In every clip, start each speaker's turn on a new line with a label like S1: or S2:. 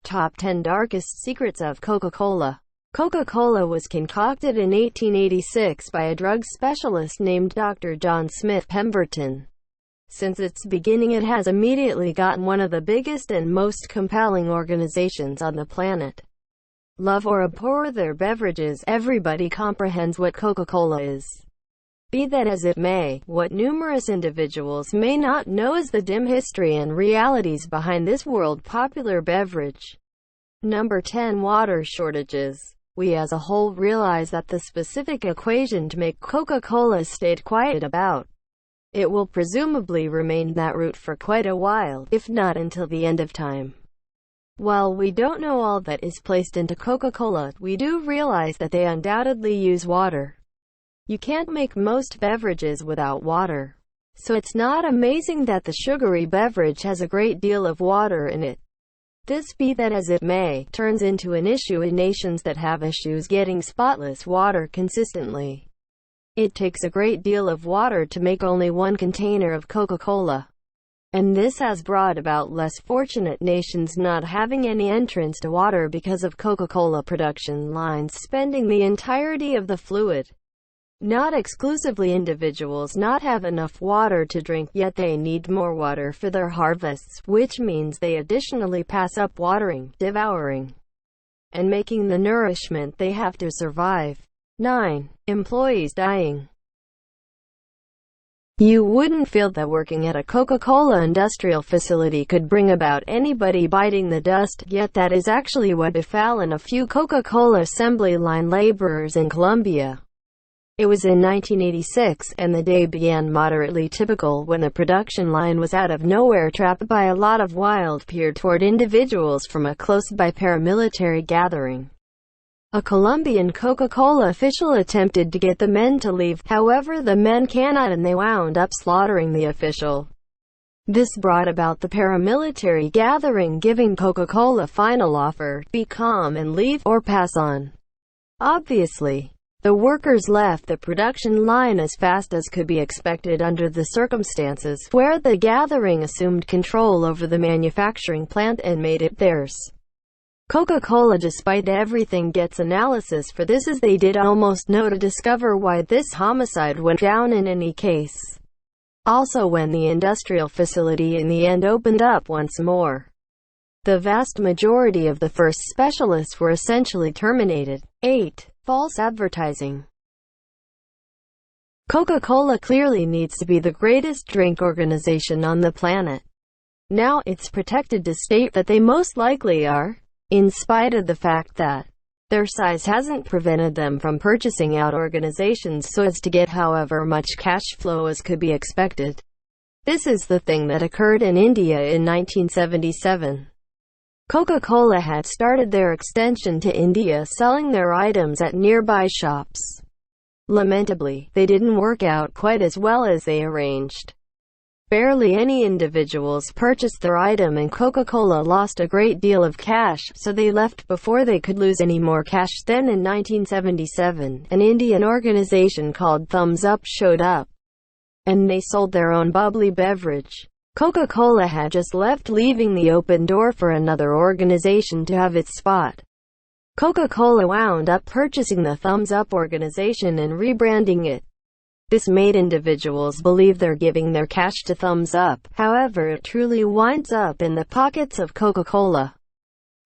S1: Top 10 Darkest Secrets of Coca-Cola. Coca-Cola was concocted in 1886 by a drug specialist named Dr. John Smith Pemberton. Since its beginning, it has immediately gotten one of the biggest and most compelling organizations on the planet. Love or abhor their beverages, everybody comprehends what Coca-Cola is. Be that as it may, what numerous individuals may not know is the dim history and realities behind this world-popular beverage. Number 10. Water shortages. We as a whole realize that the specific equation to make Coca-Cola stayed quiet about. It will presumably remain that route for quite a while, if not until the end of time. While we don't know all that is placed into Coca-Cola, we do realize that they undoubtedly use water. You can't make most beverages without water. So it's not amazing that the sugary beverage has a great deal of water in it. This, be that as it may, turns into an issue in nations that have issues getting spotless water consistently. It takes a great deal of water to make only one container of Coca-Cola. And this has brought about less fortunate nations not having any entrance to water because of Coca-Cola production lines spending the entirety of the fluid. Not exclusively individuals not have enough water to drink, yet they need more water for their harvests, which means they additionally pass up watering, devouring, and making the nourishment they have to survive. 9. Employees dying. You wouldn't feel that working at a Coca-Cola industrial facility could bring about anybody biting the dust, yet that is actually what befallen a few Coca-Cola assembly line laborers in Colombia. It was in 1986, and the day began moderately typical when the production line was out of nowhere trapped by a lot of wild peer toward individuals from a close-by paramilitary gathering. A Colombian Coca-Cola official attempted to get the men to leave, however the men cannot, and they wound up slaughtering the official. This brought about the paramilitary gathering giving Coca-Cola final offer: be calm and leave, or pass on. Obviously, the workers left the production line as fast as could be expected under the circumstances, where the gathering assumed control over the manufacturing plant and made it theirs. Coca-Cola, despite everything, gets analysis for this, as they did almost know to discover why this homicide went down in any case. Also, when the industrial facility in the end opened up once more, the vast majority of the first specialists were essentially terminated. 8. False advertising. Coca-Cola clearly needs to be the greatest drink organization on the planet. Now, it's protected to state that they most likely are, in spite of the fact that their size hasn't prevented them from purchasing out organizations so as to get however much cash flow as could be expected. This is the thing that occurred in India in 1977. Coca-Cola had started their extension to India selling their items at nearby shops. Lamentably, they didn't work out quite as well as they arranged. Barely any individuals purchased their item, and Coca-Cola lost a great deal of cash, so they left before they could lose any more cash. Then in 1977, an Indian organization called Thumbs Up showed up, and they sold their own bubbly beverage. Coca-Cola had just left, leaving the open door for another organization to have its spot. Coca-Cola wound up purchasing the Thumbs Up organization and rebranding it. This made individuals believe they're giving their cash to Thumbs Up, however it truly winds up in the pockets of Coca-Cola.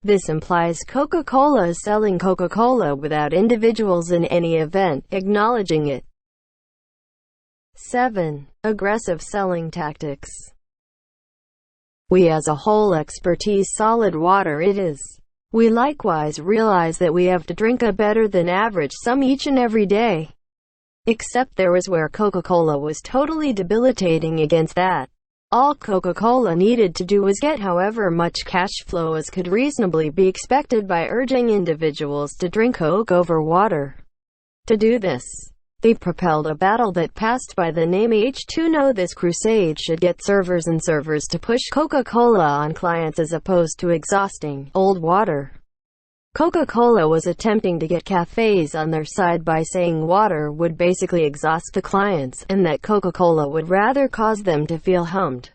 S1: This implies Coca-Cola is selling Coca-Cola without individuals in any event acknowledging it. 7. Aggressive selling tactics. We as a whole expertise solid water it is. We likewise realize that we have to drink a better than average sum each and every day. Except there was where Coca-Cola was totally debilitating against that. All Coca-Cola needed to do was get however much cash flow as could reasonably be expected by urging individuals to drink Coke over water. To do this, they propelled a battle that passed by the name H2No. This crusade should get servers and servers to push Coca-Cola on clients as opposed to exhausting old water. Coca-Cola was attempting to get cafes on their side by saying water would basically exhaust the clients, and that Coca-Cola would rather cause them to feel hummed.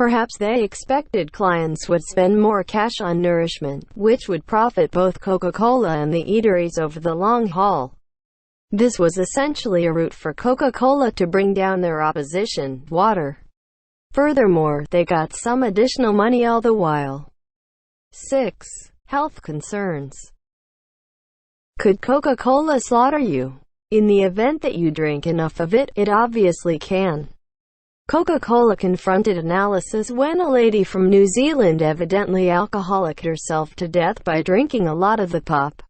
S1: Perhaps they expected clients would spend more cash on nourishment, which would profit both Coca-Cola and the eateries over the long haul. This was essentially a route for Coca-Cola to bring down their opposition, water. Furthermore, they got some additional money all the while. 6. Health concerns. Could Coca-Cola slaughter you? In the event that you drink enough of it, it obviously can. Coca-Cola confronted analysis when a lady from New Zealand evidently alcoholiced herself to death by drinking a lot of the pop.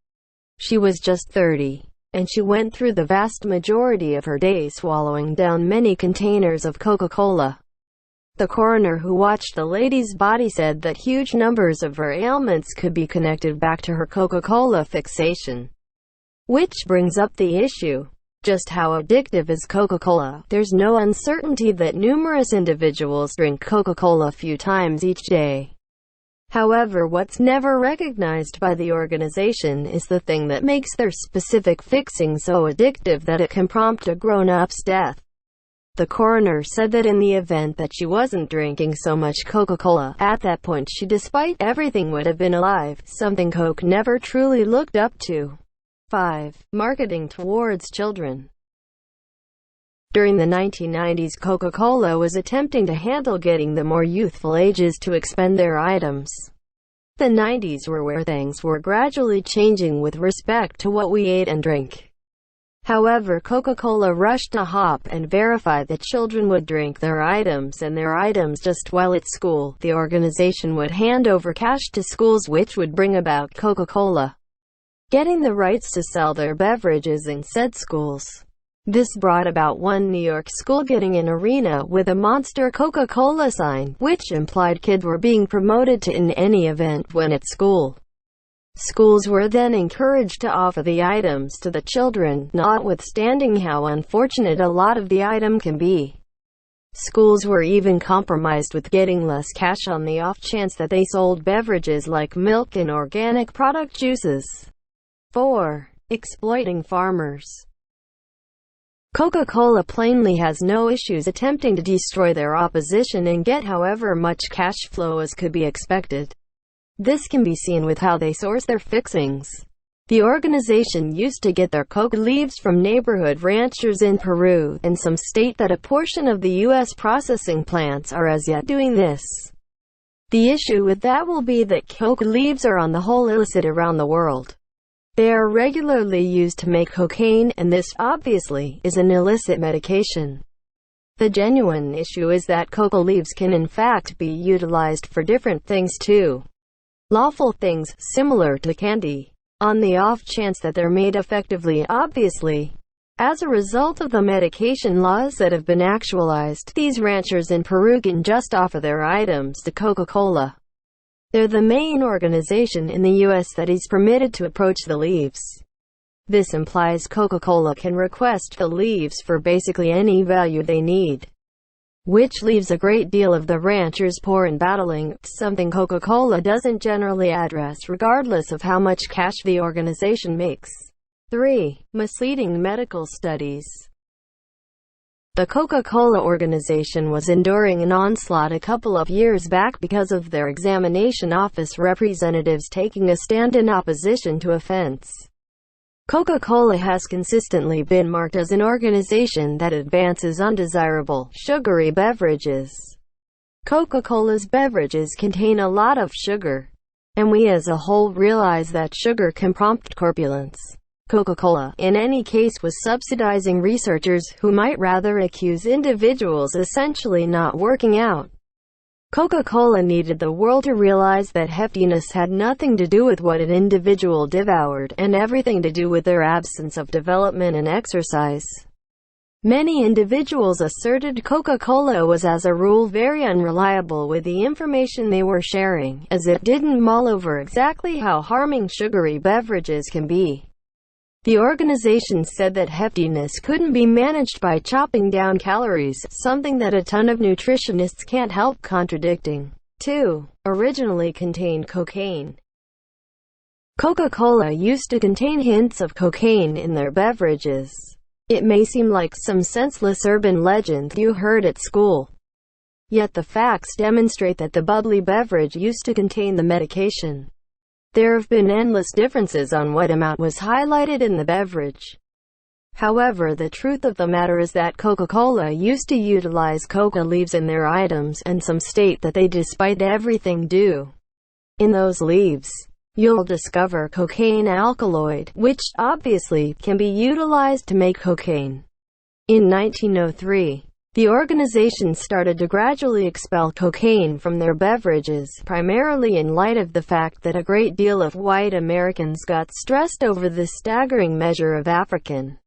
S1: She was just 30, and she went through the vast majority of her day swallowing down many containers of Coca-Cola. The coroner who watched the lady's body said that huge numbers of her ailments could be connected back to her Coca-Cola fixation. Which brings up the issue. Just how addictive is Coca-Cola? There's no uncertainty that numerous individuals drink Coca-Cola a few times each day. However, what's never recognized by the organization is the thing that makes their specific fixing so addictive that it can prompt a grown-up's death. The coroner said that in the event that she wasn't drinking so much Coca-Cola, at that point she, despite everything, would have been alive, something Coke never truly looked up to. 5. Marketing towards children. During the 1990s, Coca-Cola was attempting to handle getting the more youthful ages to expend their items. The 90s were where things were gradually changing with respect to what we ate and drank. However, Coca-Cola rushed to hop and verify that children would drink their items and their items just while at school. The organization would hand over cash to schools, which would bring about Coca-Cola getting the rights to sell their beverages in said schools. This brought about one New York school getting an arena with a monster Coca-Cola sign, which implied kids were being promoted to in any event when at school. Schools were then encouraged to offer the items to the children, notwithstanding how unfortunate a lot of the item can be. Schools were even compromised with getting less cash on the off chance that they sold beverages like milk and organic product juices. 4. Exploiting farmers. Coca-Cola plainly has no issues attempting to destroy their opposition and get however much cash flow as could be expected. This can be seen with how they source their fixings. The organization used to get their coca leaves from neighborhood ranchers in Peru, and some state that a portion of the U.S. processing plants are as yet doing this. The issue with that will be that coca leaves are on the whole illicit around the world. They are regularly used to make cocaine, and this, obviously, is an illicit medication. The genuine issue is that coca leaves can in fact be utilized for different things too. Lawful things, similar to candy. On the off chance that they're made effectively, obviously. As a result of the medication laws that have been actualized, these ranchers in Peru can just offer their items to Coca-Cola. They're the main organization in the U.S. that is permitted to approach the leaves. This implies Coca-Cola can request the leaves for basically any value they need, which leaves a great deal of the ranchers poor and battling, something Coca-Cola doesn't generally address regardless of how much cash the organization makes. 3. Misleading medical studies. The Coca-Cola organization was enduring an onslaught a couple of years back because of their examination office representatives taking a stand in opposition to offense. Coca-Cola has consistently been marked as an organization that advances undesirable, sugary beverages. Coca-Cola's beverages contain a lot of sugar, and we as a whole realize that sugar can prompt corpulence. Coca-Cola, in any case, was subsidizing researchers who might rather accuse individuals essentially not working out. Coca-Cola needed the world to realize that heftiness had nothing to do with what an individual devoured, and everything to do with their absence of development and exercise. Many individuals asserted Coca-Cola was as a rule very unreliable with the information they were sharing, as it didn't mull over exactly how harming sugary beverages can be. The organization said that heftiness couldn't be managed by chopping down calories, something that a ton of nutritionists can't help contradicting. 2. Originally contained cocaine. Coca-Cola used to contain hints of cocaine in their beverages. It may seem like some senseless urban legend you heard at school, Yet the facts demonstrate that the bubbly beverage used to contain the medication. There have been endless differences on what amount was highlighted in the beverage. However, the truth of the matter is that Coca-Cola used to utilize coca leaves in their items, and some state that they despite everything do. In those leaves, you'll discover cocaine alkaloid, which, obviously, can be utilized to make cocaine. In 1903, the organization started to gradually expel cocaine from their beverages, primarily in light of the fact that a great deal of white Americans got stressed over this staggering measure of African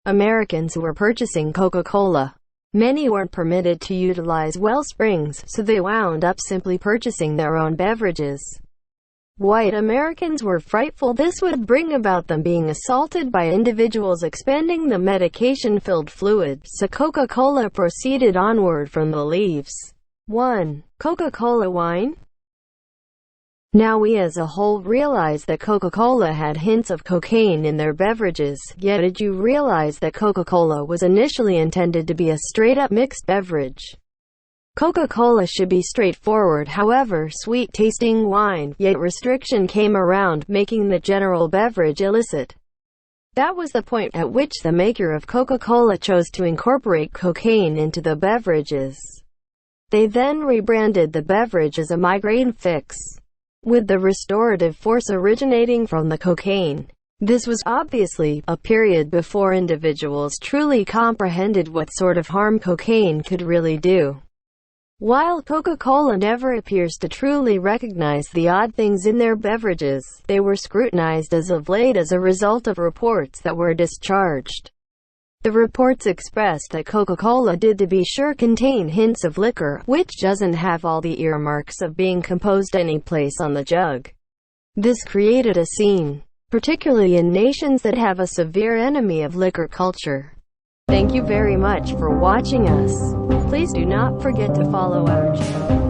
S1: Americans who were purchasing Coca-Cola. Many weren't permitted to utilize well springs, so they wound up simply purchasing their own beverages. White Americans were frightful this would bring about them being assaulted by individuals expending the medication-filled fluid, so Coca-Cola proceeded onward from the leaves. 1. Coca-Cola wine. Now we as a whole realize that Coca-Cola had hints of cocaine in their beverages, yet did you realize that Coca-Cola was initially intended to be a straight-up mixed beverage? Coca-Cola should be straightforward, however sweet-tasting wine, yet restriction came around, making the general beverage illicit. That was the point at which the maker of Coca-Cola chose to incorporate cocaine into the beverages. They then rebranded the beverage as a migraine fix, with the restorative force originating from the cocaine. This was obviously a period before individuals truly comprehended what sort of harm cocaine could really do. While Coca-Cola never appears to truly recognize the odd things in their beverages, they were scrutinized as of late as a result of reports that were discharged. The reports expressed that Coca-Cola did to be sure contain hints of liquor, which doesn't have all the earmarks of being composed any place on the jug. This created a scene, particularly in nations that have a severe enemy of liquor culture. Thank you very much for watching us. Please do not forget to follow our channel.